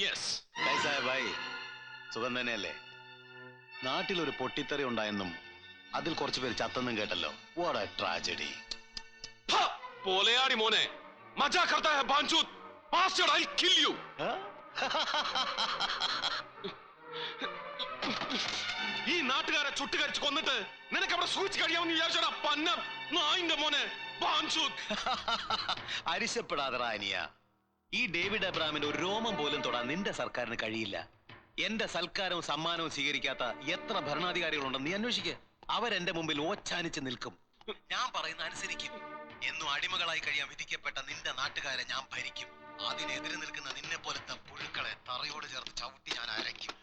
Yes. Bhai സുഖം തന്നെയല്ലേ? നാട്ടിലൊരു പൊട്ടിത്തെറി ഉണ്ടായെന്നും അതിൽ കുറച്ചു പേര് ചത്തെന്നും കേട്ടല്ലോ. What A tragedy. പോലെയാടി മോനെ, മജാ കർത്താ ഹൈ ബാൻചൂത്. Bastard, I kill you. ഈ നാട്ടുകാരെ ചുട്ടുകരിച്ച് കൊന്നിട്ട് നിനക്ക് അവിടെ സൂക്ഷിച്ച് കഴിയാമെന്ന് വിചാരിച്ചോടാ പന്ന നായിന്റെ മോനെ ബാൻചൂത്. അരിശപ്പെടാതെ റാനിയ. ഈ ഡേവിഡ് അബ്രാമിന്റെ ഒരു രോമം പോലും തൊടാൻ നിന്റെ സർക്കാരിന് കഴിയില്ല. എന്റെ സൽക്കാരവും സമ്മാനവും സ്വീകരിക്കാത്ത എത്ര ഭരണാധികാരികളുണ്ടെന്ന് നീ അന്വേഷിക്കുക. അവരെന്റെ മുമ്പിൽ ഓച്ചാനിച്ച് നിൽക്കും. ഞാൻ പറയുന്ന അനുസരിക്കും. എന്നും അടിമകളായി കഴിയാൻ വിധിക്കപ്പെട്ട നിന്റെ നാട്ടുകാരെ ഞാൻ ഭരിക്കും. അതിനെതിരെ നിൽക്കുന്ന നിന്നെ പോലത്തെ പുഴുക്കളെ തറയോട് ചേർത്ത് ചവിട്ടി ഞാൻ അരയ്ക്കും.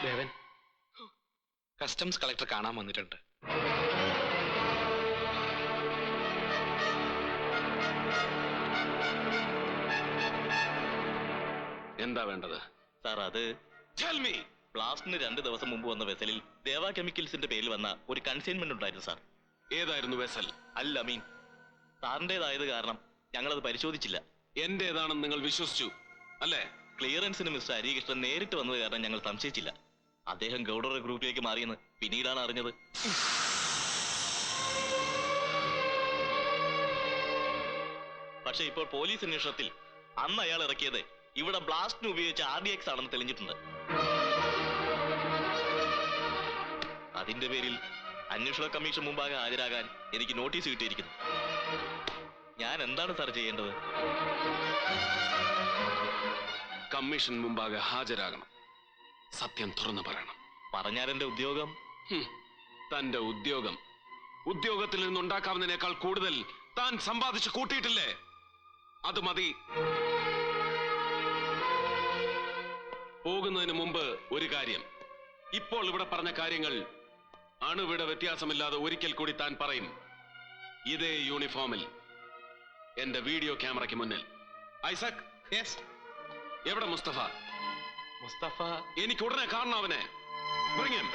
ദേവൻ, കസ്റ്റംസ് കളക്ടർ കാണാൻ വന്നിട്ടുണ്ട്. എന്താ വേണ്ടത്? സാർ, അത് Tell me. ബ്ലാസ്റ്റിന് 2 ദിവസം മുമ്പ് വന്ന വെസലിൽ ദേവ കെമിക്കൽസിന്റെ പേരിൽ വന്ന ഒരു കൺസൈൻമെന്റ് ഉണ്ടായിരുന്നു സാർ. ഏതായിരുന്നു വെസൽ? അൽ അമീൻ. സാറിന്റേതായത് കാരണം ഞങ്ങളത് പരിശോധിച്ചില്ല. എന്റേതാണെന്ന് നിങ്ങൾ വിശ്വസിച്ചു അല്ലേ? ക്ലിയറൻസിന് മിസ്റ്റർ ഹരികൃഷ്ണൻ നേരിട്ട് വന്നത് കാരണം ഞങ്ങൾ സംശയിച്ചില്ല. അദ്ദേഹം ഗൗഡറുടെ ഗ്രൂപ്പിലേക്ക് മാറിയെന്ന് പിന്നീടാണ് അറിഞ്ഞത്. പക്ഷെ ഇപ്പോൾ പോലീസ് അന്വേഷണത്തിൽ അന്ന് അയാൾ ഇറക്കിയത് ഇവിടെ ബ്ലാസ്റ്റിന് ഉപയോഗിച്ച RDX ആണെന്ന് തെളിഞ്ഞിട്ടുണ്ട്. അതിന്റെ പേരിൽ അന്വേഷണ കമ്മീഷൻ മുമ്പാകെ ഹാജരാകാൻ എനിക്ക് നോട്ടീസ് കിട്ടിയിരിക്കുന്നു. ഞാൻ എന്താണ് സാർ ചെയ്യേണ്ടത്? കമ്മീഷൻ മുമ്പാകെ ഹാജരാകണം. സത്യം തുറന്നു പറയണം. പറഞ്ഞാൽ എന്റെ ഉദ്യോഗം? തന്റെ ഉദ്യോഗത്തിൽ നിന്നുണ്ടാക്കാവുന്നതിനേക്കാൾ കൂടുതൽ താൻ സമ്പാദിച്ച് കൂട്ടിയിട്ടില്ലേ? അത് മതി. പോകുന്നതിന് മുമ്പ് ഒരു കാര്യം. ഇപ്പോൾ ഇവിടെ പറഞ്ഞ കാര്യങ്ങൾ അണുവിട വ്യത്യാസമില്ലാതെ ഒരിക്കൽ കൂടി താൻ പറയും. ഇതേ യൂണിഫോമിൽ എന്റെ വീഡിയോ ക്യാമറയ്ക്ക് മുന്നിൽ. ഐസക്, എവിടെ മുസ്തഫ? എനിക്ക് ഉടനെ കാണണം അവനെ. Bring him.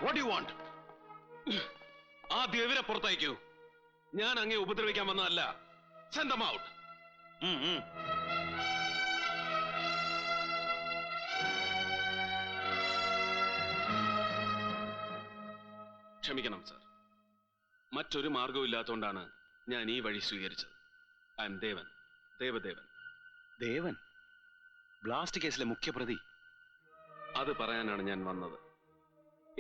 What you want? ആദ്യം ഇവരെ പുറത്തയക്കൂ. ഞാൻ അങ്ങേ ഉപദ്രവിക്കാൻ വന്നതല്ല. Send them out. ക്ഷമിക്കണം സർ, മറ്റൊരു മാർഗവും ഇല്ലാത്തതുകൊണ്ടാണ് ഞാൻ ഈ വഴി സ്വീകരിച്ചത്. I am Devan, Devadevan. Devan? Blast കേസിലെ മുഖ്യപ്രതി? അത് പറയാനാണ് ഞാൻ വന്നത്.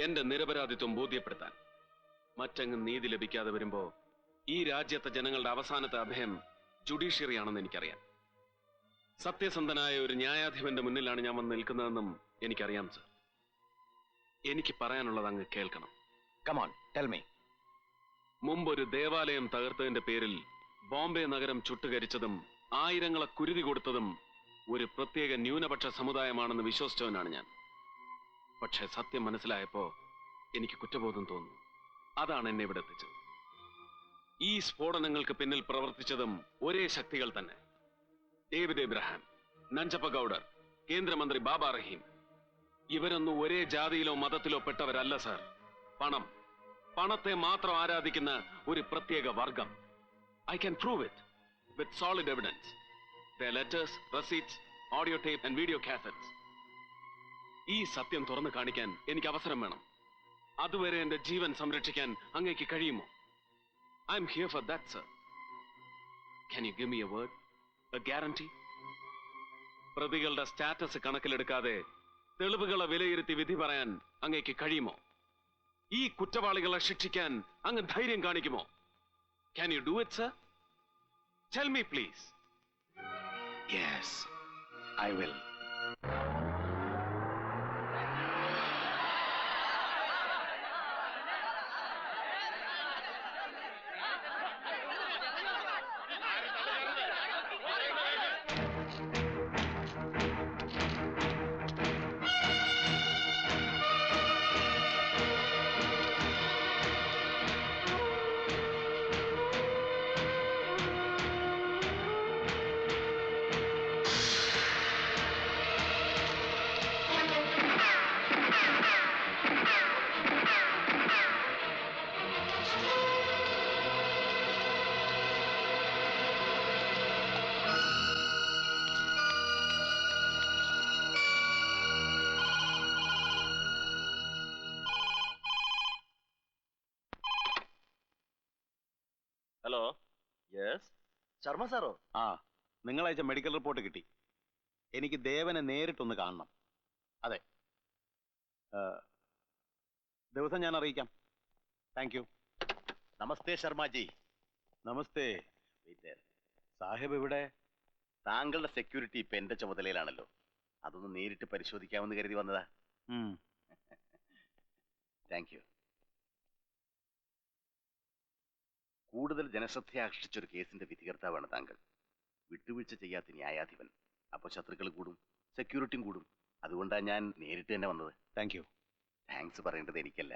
എന്റെ നിരപരാധിത്വം ബോധ്യപ്പെടുത്താൻ. മറ്റെങ്ങും നീതി ലഭിക്കാതെ വരുമ്പോ ഈ രാജ്യത്തെ ജനങ്ങളുടെ അവസാനത്തെ അഭയം ജുഡീഷ്യറി ആണെന്ന് എനിക്കറിയാം. സത്യസന്ധനായ ഒരു ന്യായാധിപന്റെ മുന്നിലാണ് ഞാൻ വന്ന് നിൽക്കുന്നതെന്നും എനിക്കറിയാം സർ. എനിക്ക് പറയാനുള്ളത് അങ്ങ് കേൾക്കണം. Come on, tell me. മുമ്പൊരു ദേവാലയം തകർത്തതിന്റെ പേരിൽ ബോംബെ നഗരം ചുട്ടുകരിച്ചതും ആയിരങ്ങളെ കുരുതി കൊടുത്തതും ഒരു പ്രത്യേക ന്യൂനപക്ഷ സമുദായമാണെന്ന് വിശ്വസിച്ചവനാണ് ഞാൻ. പക്ഷെ സത്യം മനസ്സിലായപ്പോ എനിക്ക് കുറ്റബോധം തോന്നുന്നു. അതാണ് എന്നെ ഇവിടെ എത്തിച്ചത്. ഈ സ്ഫോടനങ്ങൾക്ക് പിന്നിൽ പ്രവർത്തിച്ചതും ഒരേ ശക്തികൾ തന്നെ. ഡേവിഡ് എബ്രഹാം, നഞ്ചപ്പ ഗൌഡർ, കേന്ദ്രമന്ത്രി ബാബ റഹീം. ഇവരൊന്നും ഒരേ ജാതിയിലോ മതത്തിലോ പെട്ടവരല്ല സർ. പണത്തെ മാത്രം ആരാധിക്കുന്ന ഒരു പ്രത്യേക വർഗം. I can prove it with solid evidence. The letters, receipts, audio tape and video cassettes. ഈ സത്യം തുറന്നു കാണിക്കാൻ എനിക്ക് അവസരം വേണം. അതുവരെ എന്റെ ജീവൻ സംരക്ഷിക്കാൻ അങ്ങേക്ക് കഴിയുമോ? I am here for that sir. Can you give me A word, A guarantee? പ്രതികളുടെ സ്റ്റാറ്റസ് കണക്കിലെടുക്കാതെ തെളിവുകളെ വിലയിരുത്തി വിധി പറയാൻ അങ്ങേക്ക് കഴിയുമോ? ഈ കുറ്റവാളികളെ ശിക്ഷിക്കാൻ അങ്ങ് ധൈര്യം കാണിക്കുമോ? Can you do it sir? Tell me please. Yes, I will. Hello, yes, Sharma സാറോ? ആ, നിങ്ങൾ അയച്ച മെഡിക്കൽ റിപ്പോർട്ട് കിട്ടി. എനിക്ക് ദേവനെ നേരിട്ടൊന്ന് കാണണം. അതെ, ദിവസം ഞാൻ അറിയിക്കാം. Thank you. നമസ്തേ ശർമാജി. നമസ്തേ. സാഹിബ് ഇവിടെ? താങ്കളുടെ സെക്യൂരിറ്റി ഇപ്പൊ എന്റെ ചുമതലയിലാണല്ലോ. അതൊന്ന് നേരിട്ട് പരിശോധിക്കാമെന്ന് കരുതി വന്നതാ. Thank you. കൂടുതൽ ജനശ്രദ്ധ ആകർഷിച്ചൊരു കേസിന്റെ വിധികർത്താവാണ് താങ്കൾ. വിട്ടുവീഴ്ച ചെയ്യാത്ത ന്യായാധിപൻ. അപ്പൊ ശത്രുക്കൾ കൂടും, സെക്യൂരിറ്റിയും കൂടും. അതുകൊണ്ടാണ് ഞാൻ നേരിട്ട് തന്നെ വന്നത്. Thank you. താങ്ക്സ് പറയേണ്ടത് എനിക്കല്ല,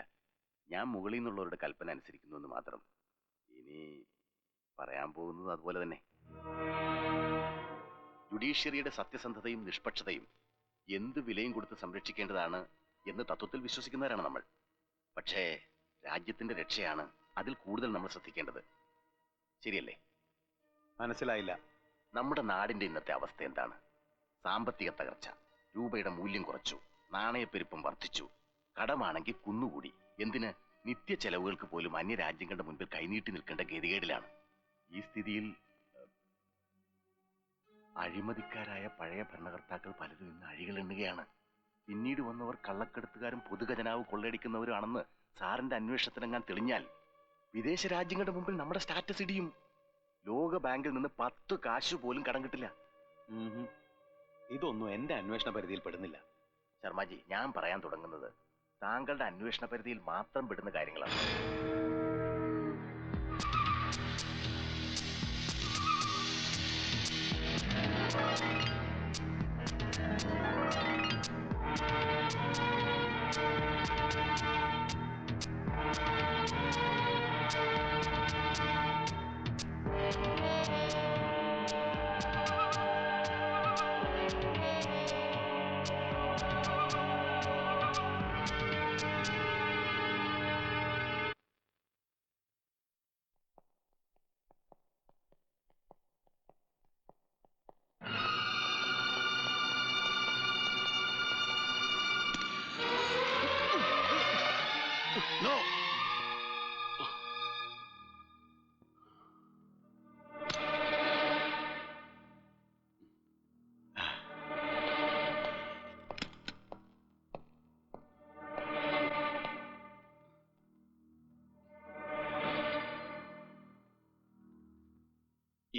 ഞാൻ മുകളിൽ നിന്നുള്ളവരുടെ കൽപ്പന അനുസരിക്കുന്നു എന്ന് മാത്രം. ഇനി പറയാൻ പോകുന്നത് അതുപോലെ തന്നെ. ജുഡീഷ്യറിയുടെ സത്യസന്ധതയും നിഷ്പക്ഷതയും എന്ത് വിലയും കൊടുത്ത് സംരക്ഷിക്കേണ്ടതാണ് എന്ന് തത്വത്തിൽ വിശ്വസിക്കുന്നവരാണ് നമ്മൾ. പക്ഷേ രാജ്യത്തിന്റെ രക്ഷയാണ് അതിൽ കൂടുതൽ നമ്മൾ ശ്രദ്ധിക്കേണ്ടത്. ശരിയല്ലേ? മനസ്സിലായില്ല. നമ്മുടെ നാടിന്റെ ഇന്നത്തെ അവസ്ഥ എന്താണ്? സാമ്പത്തിക തകർച്ച, രൂപയുടെ മൂല്യം കുറച്ചു, നാണയപ്പെരുപ്പം വർദ്ധിച്ചു, കടമാണെങ്കിൽ കുന്നുകൂടി. എന്തിന്? നിത്യ ചെലവുകൾക്ക് പോലും അന്യരാജ്യങ്ങളുടെ മുൻപിൽ കൈനീട്ടി നിൽക്കേണ്ട ഗതികേടിലാണ്. ഈ സ്ഥിതിയിൽ അഴിമതിക്കാരായ പഴയ ഭരണകർത്താക്കൾ പലരും ഇന്ന് അഴികളെണ്ണുകയാണ്. പിന്നീട് വന്നവർ കള്ളക്കടത്തുകാരും പൊതുഖജനാവ് കൊള്ളയടിക്കുന്നവരുമാണെന്ന് സാറിന്റെ അന്വേഷണത്തിനെങ്ങാൻ തെളിഞ്ഞാൽ വിദേശ രാജ്യങ്ങളുടെ മുമ്പിൽ നമ്മുടെ സ്റ്റാറ്റസ് ഇടിയും. ലോക ബാങ്കിൽ നിന്ന് 10 കാശ് പോലും കടം കിട്ടില്ല. ഇതൊന്നും എന്റെ അന്വേഷണ പരിധിയിൽ പെടുന്നില്ല. ശർമാജി, ഞാൻ പറയാൻ തുടങ്ങുന്നത് താങ്കളുടെ അന്വേഷണ പരിധിയിൽ മാത്രം പെടുന്ന കാര്യങ്ങളാണ്.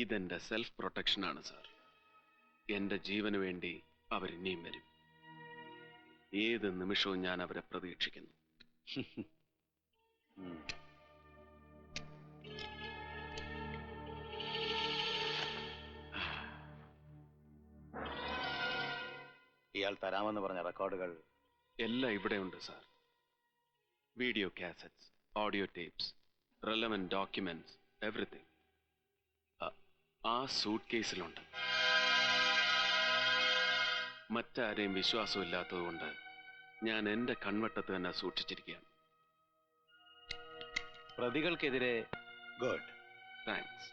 ഇതെന്റെ സെൽഫ് പ്രൊട്ടക്ഷൻ ആണ് സാർ. എന്റെ ജീവന് വേണ്ടി അവരിനിയും വരും. ഏത് നിമിഷവും ഞാൻ അവരെ പ്രതീക്ഷിക്കുന്നു. ഇയാൾ തരാമെന്ന് പറഞ്ഞ റെക്കോർഡുകൾ എല്ലാം ഇവിടെ ഉണ്ട് sir. Video cassettes, audio tapes, relevant documents, everything ആ സൂട്ട് കേസിലുണ്ട്. മറ്റാരെയും വിശ്വാസമില്ലാത്തതുകൊണ്ട് ഞാൻ എന്റെ കൺവട്ടത്ത് തന്നെ സൂക്ഷിച്ചിരിക്കുകയാണ്. പ്രതികൾക്കെതിരെ ഗുഡ്. താങ്ക്സ്.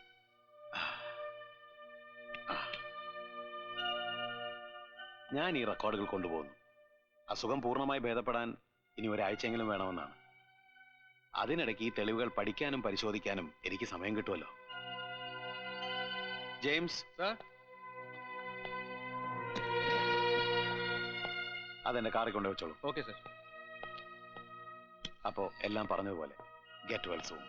ഞാൻ ഈ റെക്കോർഡുകൾ കൊണ്ടുപോകുന്നു. അസുഖം പൂർണ്ണമായി ഭേദപ്പെടാൻ ഇനി ഒരാഴ്ചയെങ്കിലും വേണമെന്നാണ്. അതിനിടയ്ക്ക് ഈ തെളിവുകൾ പഠിക്കാനും പരിശോധിക്കാനും എനിക്ക് സമയം കിട്ടുമല്ലോ. ജെയിംസ്, അതെന്റെ കാറിൽ കൊണ്ടു വെച്ചോളൂ. Okay sir. അപ്പോ എല്ലാം പറഞ്ഞതുപോലെ ഗെറ്റ് വെൽ സൂൺ.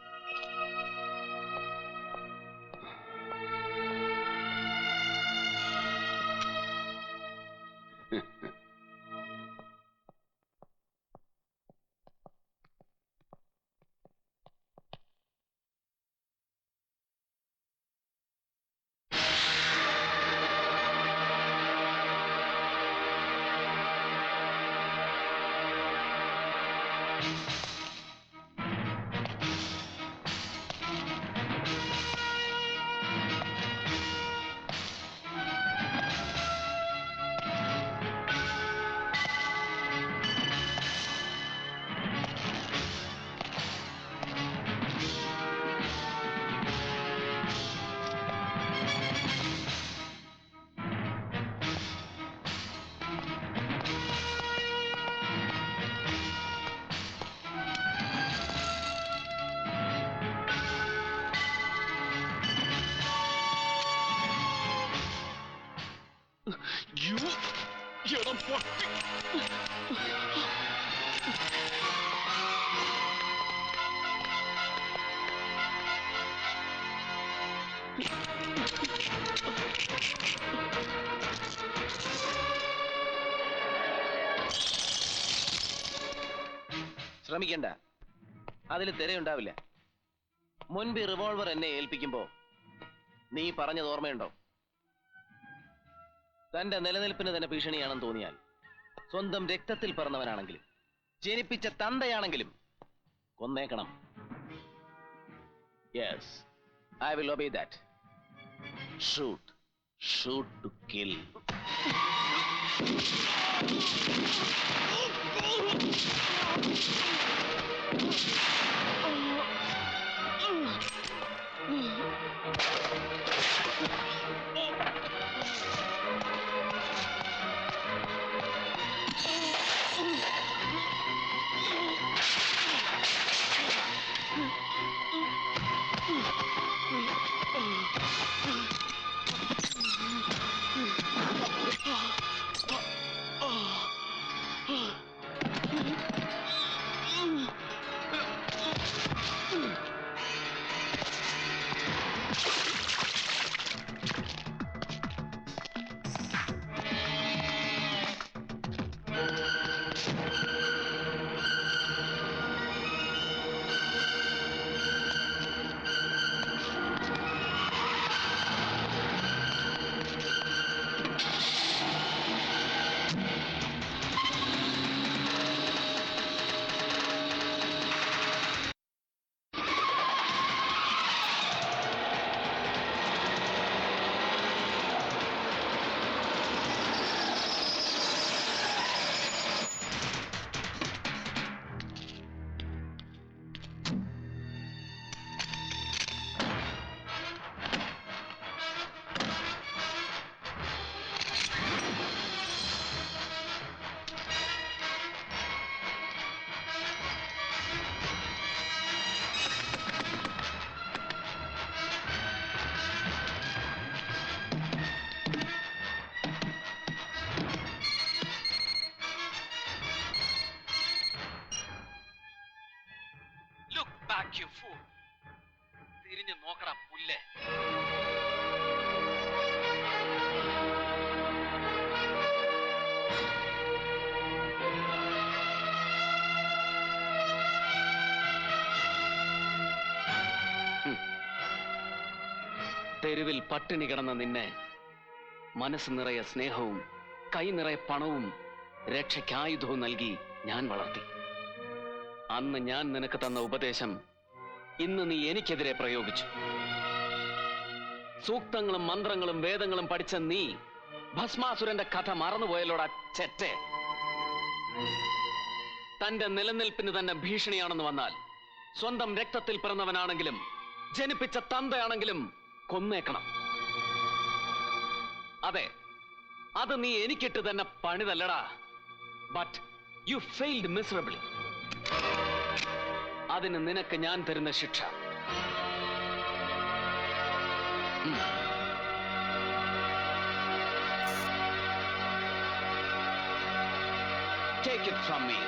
ശ്രമിക്കണ്ട, അതിൽ തിരയുണ്ടാവില്ല. മുൻപ് റിവോൾവർ എന്നെ ഏൽപ്പിക്കുമ്പോ നീ പറഞ്ഞത് ഓർമ്മയുണ്ടോ? തന്റെ നിലനിൽപ്പിന് തന്നെ ഭീഷണിയാണെന്ന് തോന്നിയാൽ, സ്വന്തം രക്തത്തിൽ പിറന്നവനാണെങ്കിലും ജനിപ്പിച്ച തന്തയാണെങ്കിലും കൊന്നേക്കണം. Yes, I will obey that. Shoot, shoot to kill. തിരിഞ്ഞു നോക്കടാ പുല്ലേ. തെരുവിൽ പട്ടിണി കിടന്ന നിന്നെ മനസ്സ് നിറയെ സ്നേഹവും കൈ നിറയെ പണവും രക്ഷയ്ക്കായുധവും നൽകി ഞാൻ വളർത്തി. അന്ന് ഞാൻ നിനക്ക് തന്ന ഉപദേശം ഇന്ന് നീ എനിക്കെതിരെ പ്രയോഗിച്ചു. സൂക്തങ്ങളും മന്ത്രങ്ങളും വേദങ്ങളും പഠിച്ച നീ ഭസ്മാസുരന്റെ കഥ മറന്നുപോയല്ലോടാ ചെറ്റെ. തന്റെ നിലനിൽപ്പിന് തന്നെ ഭീഷണിയാണെന്ന് വന്നാൽ സ്വന്തം രക്തത്തിൽ പിറന്നവനാണെങ്കിലും ജനിപ്പിച്ച തന്തയാണെങ്കിലും കൊന്നേക്കണം. അതെ, അത് നീ എനിക്കിട്ട് തന്നെ പണിതല്ലടാ. But you failed miserably. അതിന് നിനക്ക് ഞാൻ തരുന്ന ശിക്ഷ Take it from me.